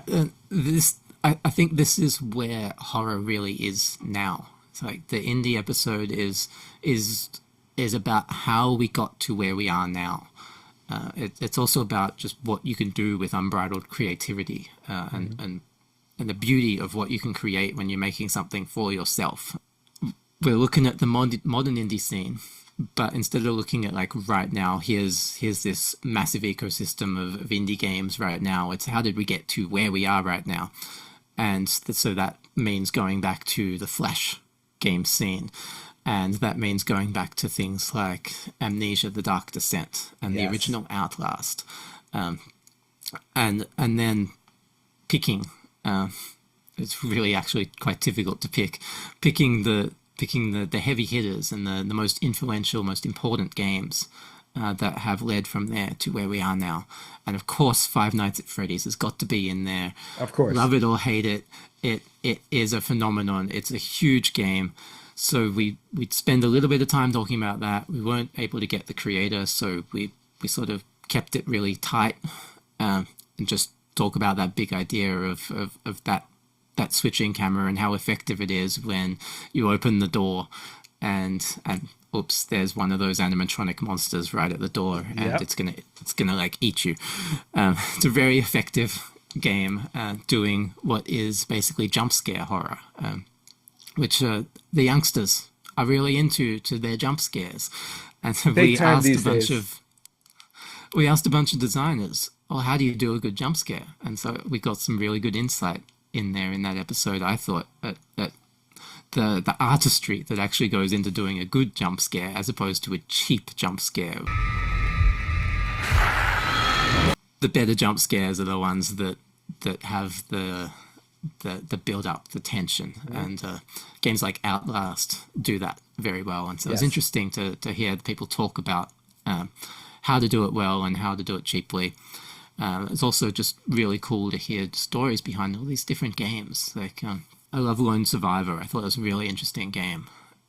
I think this is where horror really is now. It's like the indie episode is about how we got to where we are now. It's also about just what you can do with unbridled creativity and the beauty of what you can create when you're making something for yourself. We're looking at the modern indie scene, but instead of looking at like right now, here's this massive ecosystem of indie games right now. It's how did we get to where we are right now? And so that means going back to the Flash game scene. And that means going back to things like Amnesia, The Dark Descent, and the original Outlast. And then picking, it's really actually quite difficult to picking the heavy hitters and the most influential, most important games that have led from there to where we are now. And of course, Five Nights at Freddy's has got to be in there. Of course. Love it or hate it, it is a phenomenon. It's a huge game. So we'd spend a little bit of time talking about that. We weren't able to get the creator, so we sort of kept it really tight and just talk about that big idea of that switching camera and how effective it is when you open the door and oops, there's one of those animatronic monsters right at the door, and it's gonna like eat you. It's a very effective game doing what is basically jump scare horror, which the youngsters are really into their jump scares. And so we asked a bunch of designers, well, how do you do a good jump scare? And so we got some really good insight in there in that episode. I thought that the artistry that actually goes into doing a good jump scare as opposed to a cheap jump scare. The better jump scares are the ones that have the build up, the tension, and games like Outlast do that very well. And so it's interesting to hear people talk about how to do it well and how to do it cheaply. It's also just really cool to hear stories behind all these different games. Like I love Lone Survivor. I thought it was a really interesting game,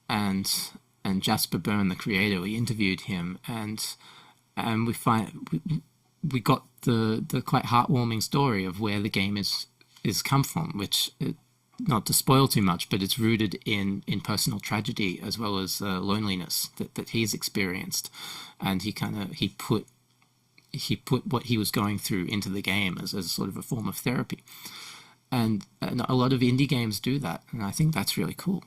and Jasper Byrne, the creator, we interviewed him, and we got the quite heartwarming story of where the game is come from, which, not to spoil too much, but it's rooted in personal tragedy as well as loneliness that he's experienced, and he put what he was going through into the game as sort of a form of therapy, and a lot of indie games do that, and I think that's really cool.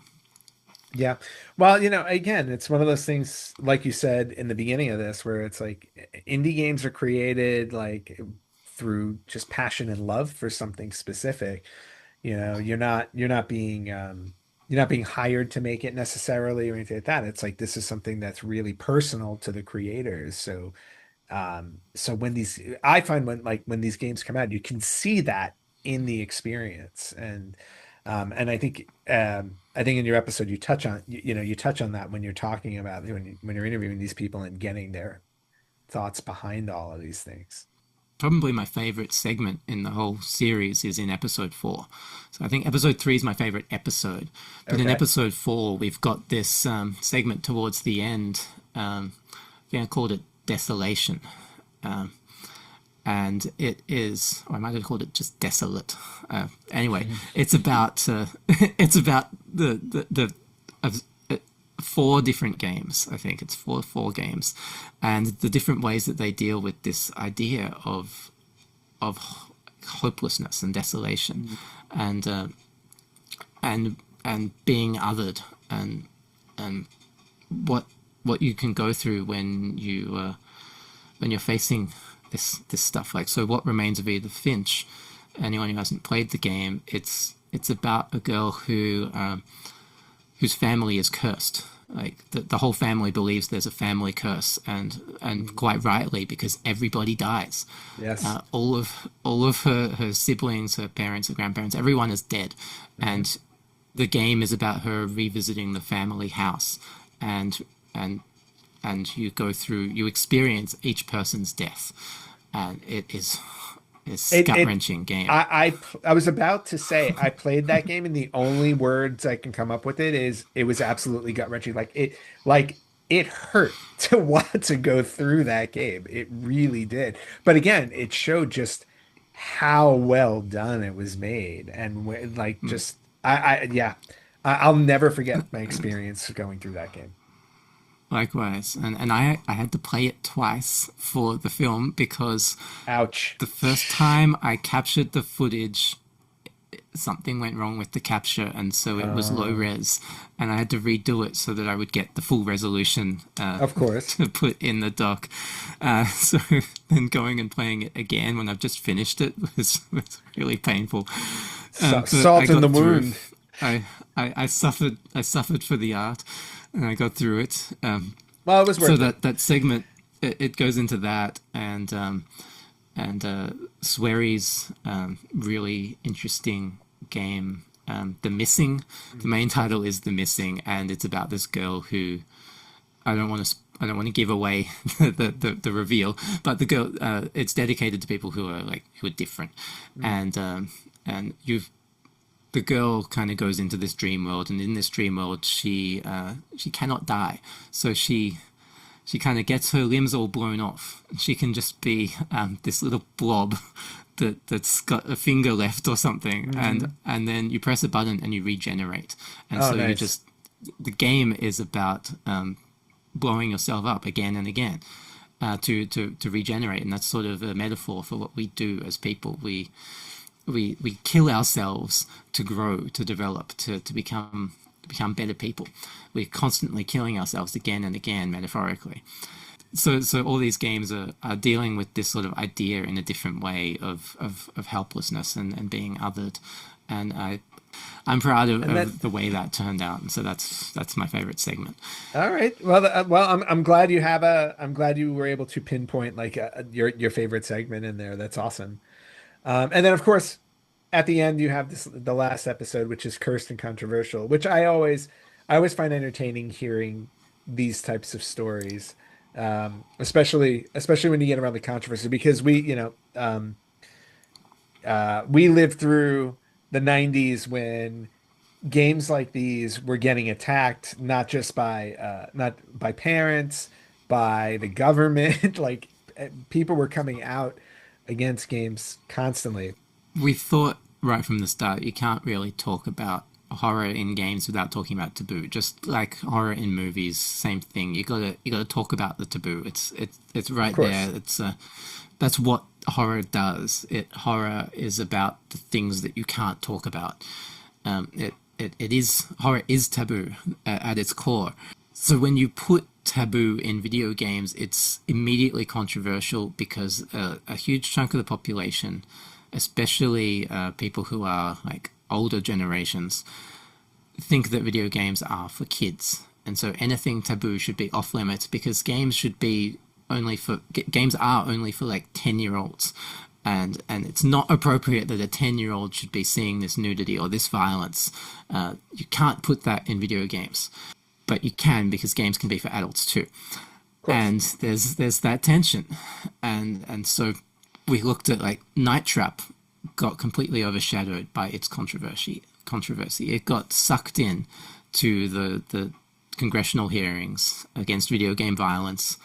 Yeah. Well, again, it's one of those things, like you said in the beginning of this, where it's like indie games are created like through just passion and love for something specific. You're not being hired to make it necessarily or anything like that. It's like, this is something that's really personal to the creators. So when I find when these games come out, you can see that in the experience. And I think in your episode you touch on that when you're talking about when you're interviewing these people and getting their thoughts behind all of these things. Probably my favorite segment in the whole series is in episode 4. So I think episode 3 is my favorite episode, but in episode 4 we've got this segment towards the end. I called it Desolation. And it is, or I might have called it just Desolate. Anyway, it's about the 4 different games. I think it's four games, and the different ways that they deal with this idea of hopelessness and desolation, and being othered, and what you can go through when you're facing this stuff. Like, so What Remains of Edith Finch, anyone who hasn't played the game, it's about a girl whose family is cursed. Like the whole family believes there's a family curse, and quite rightly, because everybody dies. Yes. All of her siblings, her parents, her grandparents, everyone is dead. And the game is about her revisiting the family house, and you go through, you experience each person's death, and it's gut-wrenching game. I was about to say, I played that game, and the only words I can come up with it was absolutely gut-wrenching. It hurt to want to go through that game. It really did. But again, it showed just how well done it was made, and I'll never forget my experience going through that game. Likewise, and I had to play it twice for the film because ouch, the first time I captured the footage, something went wrong with the capture, and so it was low res, and I had to redo it so that I would get the full resolution. Of course, to put in the dock. So then going and playing it again when I've just finished it was really painful. Salt in the wound. I suffered for the art, and I got through it. Well, it was worth so that segment it goes into that and Swery's really interesting game. The Missing. The main title is The Missing, and it's about this girl who I don't want to give away the reveal, but the girl it's dedicated to people who are different, and the girl kind of goes into this dream world, and in this dream world she cannot die, so she kind of gets her limbs all blown off. She can just be this little blob that's got a finger left or something, and then you press a button and you regenerate, and nice. The game is about blowing yourself up again and again to regenerate, and that's sort of a metaphor for what we do as people. We kill ourselves to grow, to develop, to become better people. We're constantly killing ourselves again and again, metaphorically. So all these games are dealing with this sort of idea in a different way of helplessness and being othered, and I'm proud of the way that turned out, and so that's my favorite segment. All right. Well, I'm glad you have I'm glad you were able to pinpoint your favorite segment in there. That's awesome. And then of course, at the end you have the last episode, which is Cursed and Controversial, which I always find entertaining hearing these types of stories, especially when you get around the controversy, because we lived through the 90s when games like these were getting attacked, not just by parents, by the government. Like people were coming out against games constantly. We thought right from the start you can't really talk about horror in games without talking about taboo. Just like horror in movies, same thing. You gotta talk about the taboo. It's right there. That's what horror does. Horror is about the things that you can't talk about. Horror is taboo at its core. So when you put taboo in video games, it's immediately controversial because a huge chunk of the population, especially people who are like older generations, think that video games are for kids, and so anything taboo should be off limits because games are only for like 10-year-olds, and it's not appropriate that a 10-year-old should be seeing this nudity or this violence. You can't put that in video games, but you can, because games can be for adults too. And there's that tension, and so we looked at like Night Trap got completely overshadowed by its controversy. It got sucked in to the congressional hearings against video game violence,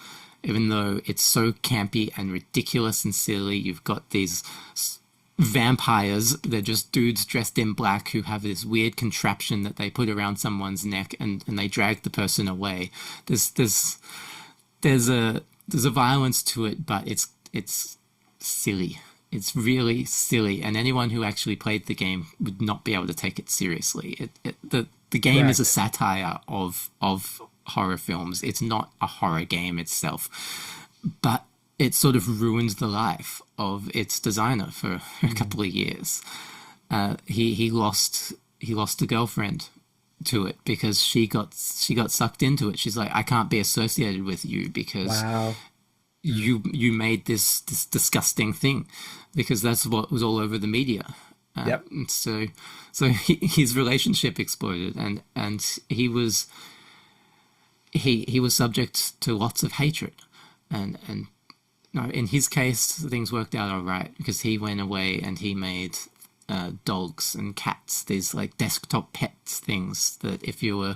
even though it's so campy and ridiculous and silly. You've got these vampires, they're just dudes dressed in black who have this weird contraption that they put around someone's neck and they drag the person away. There's a violence to it, but it's silly. It's really silly, and anyone who actually played the game would not be able to take it seriously. The game is a satire of horror films. It's not a horror game itself, but it sort of ruins the life of its designer for a couple of years. He lost a girlfriend to it because she got sucked into it. She's like, I can't be associated with you because you made this disgusting thing, because that's what was all over the media. So his relationship exploded, and he was subject to lots of hatred, and no, in his case things worked out all right because he went away and he made dogs and cats, these like desktop pets things that if you're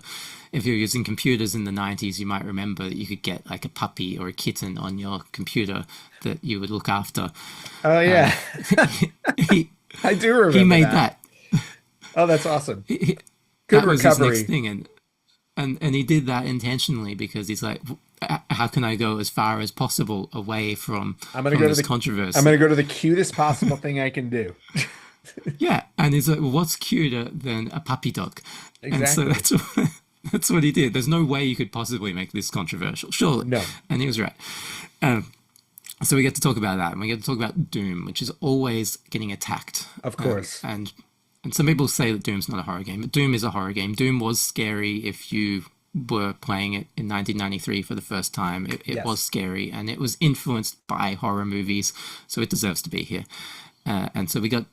using computers in the 90s, you might remember that you could get like a puppy or a kitten on your computer that you would look after. Oh yeah. I do remember he made that. Oh, that's awesome. Good that was recovery. His next thing, and he did that intentionally because he's like, how can I go as far as possible away from this controversy? I'm going to go to the cutest possible thing I can do. Yeah, and he's like, well, what's cuter than a puppy dog? And so Exactly. that's what he did. There's no way you could possibly make this controversial, surely. No. And he was right. So we get to talk about that, and we get to talk about Doom, which is always getting attacked. Of course. And some people say that Doom's not a horror game, but Doom is a horror game. Doom was scary if you were playing it in 1993 for the first time. It Yes. was scary, and it was influenced by horror movies, so it deserves to be here. And so we got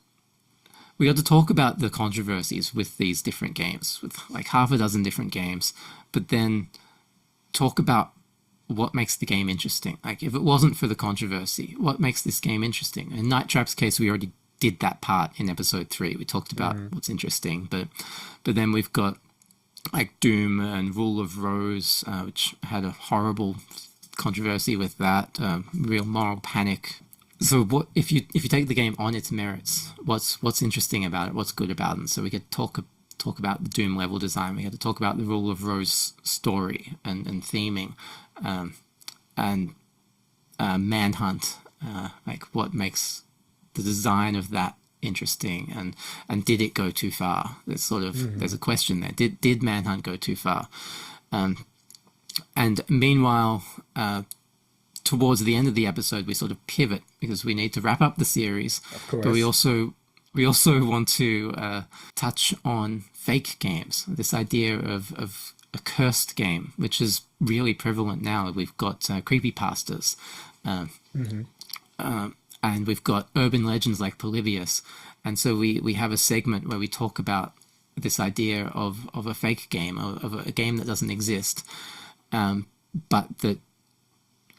to talk about the controversies with these different games, with like half a dozen different games, but then talk about what makes the game interesting. Like, if it wasn't for the controversy, what makes this game interesting? In Night Trap's case, we already did that part in episode 3. We talked about what's interesting, but then we've got like Doom and Rule of Rose, which had a horrible controversy with that, real moral panic. So what if you take the game on its merits? What's interesting about it? What's good about it? And so we could talk about the Doom level design. We had to talk about the Rule of Rose story and theming, and Manhunt. Like, what makes the design of that interesting, and did it go too far? There's sort of there's a question there. Did Manhunt go too far? And meanwhile, towards the end of the episode, we sort of pivot because we need to wrap up the series. Of course. But we also want to touch on fake games. This idea of a cursed game, which is really prevalent now. We've got creepypastas, and we've got urban legends like Polybius. And so we have a segment where we talk about this idea of a fake game, of a game that doesn't exist, but that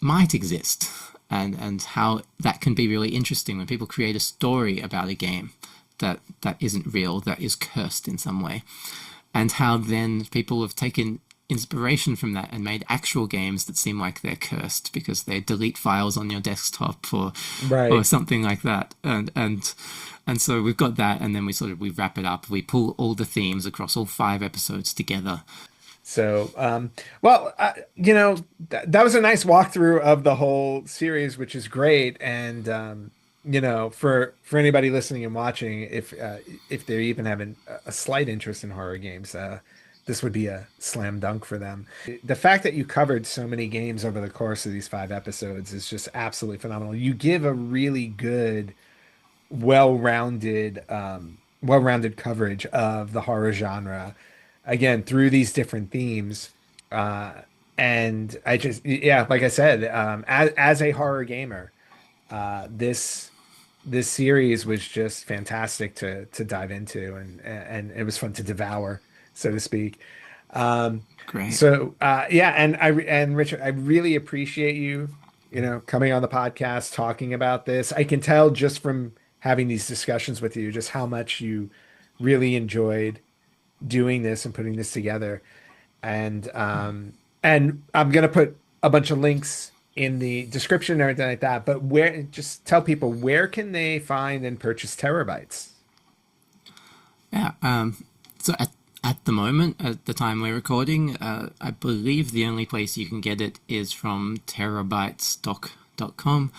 might exist, and how that can be really interesting when people create a story about a game that isn't real, that is cursed in some way, and how then people have taken inspiration from that and made actual games that seem like they're cursed because they delete files on your desktop or something like that. And so we've got that, and then we wrap it up. We pull all the themes across all 5 episodes together. So, that was a nice walkthrough of the whole series, which is great. And, for anybody listening and watching, if they're even having a slight interest in horror games, this would be a slam dunk for them. The fact that you covered so many games over the course of these 5 episodes is just absolutely phenomenal. You give a really good, well-rounded coverage of the horror genre, again, through these different themes. And I just, like I said, as a horror gamer, this series was just fantastic to dive into, and it was fun to devour, so to speak. Great. So and Richard, I really appreciate you coming on the podcast, talking about this. I can tell just from having these discussions with you just how much you really enjoyed doing this and putting this together. And I'm gonna put a bunch of links in the description and everything like that, but just tell people, where can they find and purchase Terrorbytes? So at the moment, at the time we're recording, I believe the only place you can get it is from terrorbytesstock.com.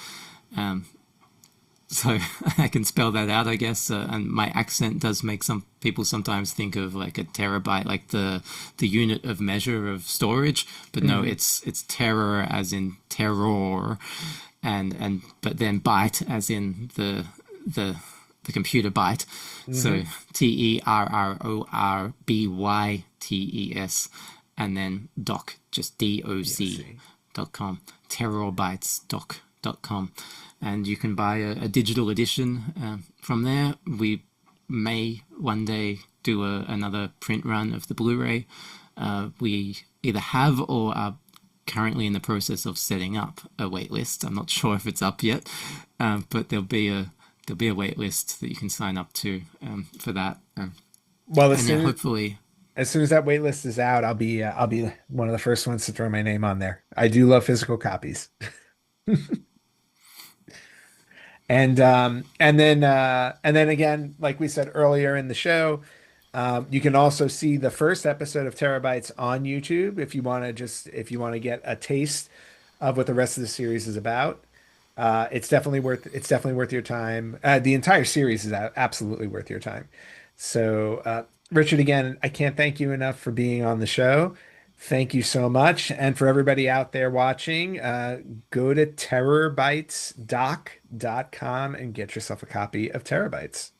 So I can spell that out, I guess. And my accent does make some people sometimes think of like a terabyte, like the unit of measure of storage. But no, it's terror as in terror, but then byte as in the computer byte. So TERRORBYTES, and then doc, just DOC.com, terrorbytesstock.com. And you can buy a digital edition from there. We may one day do another print run of the Blu-ray. We either have or are currently in the process of setting up a wait list. I'm not sure if it's up yet, but there'll be a wait list that you can sign up to for that. Hopefully, as soon as that wait list is out, I'll be one of the first ones to throw my name on there. I do love physical copies. And then again, like we said earlier in the show, you can also see the first episode of Terrorbytes on YouTube if you want to get a taste of what the rest of the series is about. It's definitely worth your time. The entire series is absolutely worth your time. So, Richard, again, I can't thank you enough for being on the show. Thank you so much. And for everybody out there watching, go to terrorbytesdoc.com and get yourself a copy of Terrorbytes.